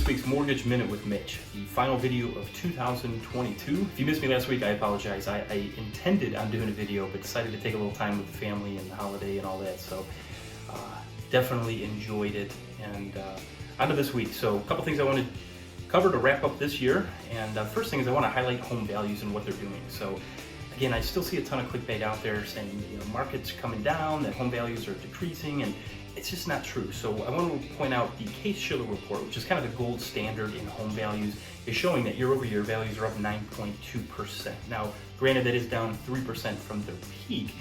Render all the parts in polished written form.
this week's Mortgage Minute with Mitch, the final video of 2022. If you missed me last week, I apologize. I intended on doing a video, but decided to take a little time with the family and the holiday and all that, so definitely enjoyed it. And on to this week. So a couple things I want to cover to wrap up this year. And first thing is I want to highlight home values and what they're doing. So again, I still see a ton of clickbait out there saying, market's coming down, that home values are decreasing, and it's just not true. So I want to point out the Case-Shiller report, which is kind of the gold standard in home values, is showing that year over year values are up 9.2%. Now, granted, that is down 3% from their peak.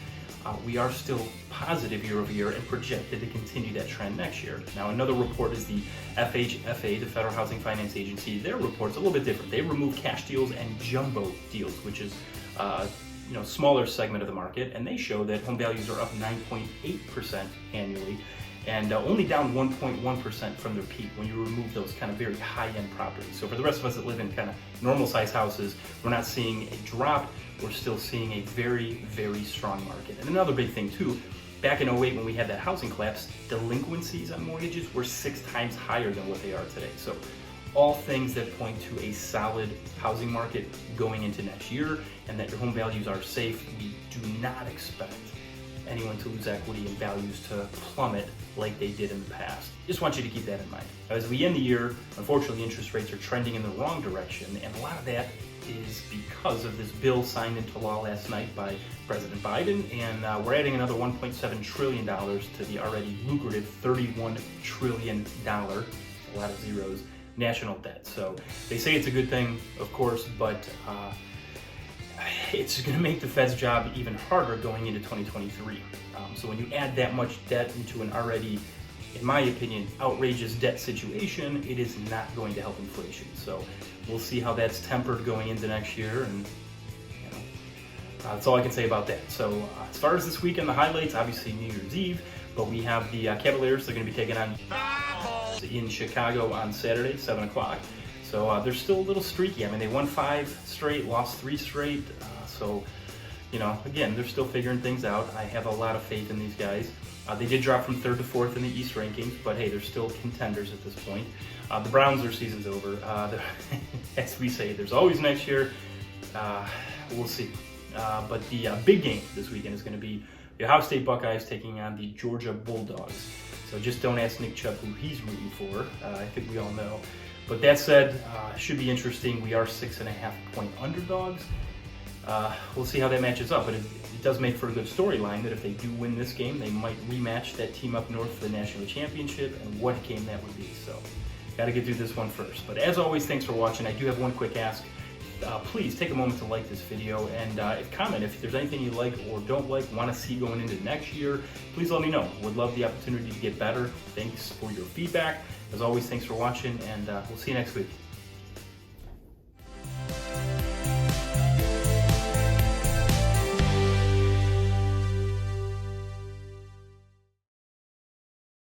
We are still positive year over year and projected to continue that trend next year. Now, another report is the FHFA, the Federal Housing Finance Agency. Their report's a little bit different. They remove cash deals and jumbo deals, which is smaller segment of the market, and they show that home values are up 9.8% annually and only down 1.1% from their peak when you remove those kind of very high-end properties. So for the rest of us that live in kind of normal-sized houses, we're not seeing a drop, we're still seeing a very, very strong market. And another big thing too, back in 08 when we had that housing collapse, delinquencies on mortgages were 6 times higher than what they are today. So all things that point to a solid housing market going into next year, and that your home values are safe. We do not expect anyone to lose equity and values to plummet like they did in the past. Just want you to keep that in mind. As we end the year, unfortunately, interest rates are trending in the wrong direction, and a lot of that is because of this bill signed into law last night by President Biden, and we're adding another $1.7 trillion to the already lucrative $31 trillion, a lot of zeros, national debt. So they say it's a good thing, of course, but it's going to make the Fed's job even harder going into 2023. So when you add that much debt into an already, in my opinion, outrageous debt situation, it is not going to help inflation. So we'll see how that's tempered going into next year, and that's all I can say about that. So as far as this weekend, the highlights, obviously New Year's Eve, but we have the Cavaliers. They're going to be taking on in Chicago on Saturday, 7 o'clock. So they're still a little streaky. I mean, they won 5 straight, lost 3 straight. So, again, they're still figuring things out. I have a lot of faith in these guys. They did drop from 3rd to 4th in the East rankings, but hey, they're still contenders at this point. The Browns, their season's over. As we say, there's always next year. We'll see. But the big game this weekend is going to be the Ohio State Buckeyes taking on the Georgia Bulldogs. So just don't ask Nick Chubb who he's rooting for. I think we all know. But that said, should be interesting. We are 6.5-point underdogs. We'll see how that matches up. But it does make for a good storyline that if they do win this game, they might rematch that team up north for the national championship, and what a game that would be. So got to get through this one first. But as always, thanks for watching. I do have one quick ask. Please take a moment to like this video, and comment if there's anything you like or don't like, want to see going into next year. Please let me know. Would love the opportunity to get better. Thanks for your feedback. As always, thanks for watching, and we'll see you next week.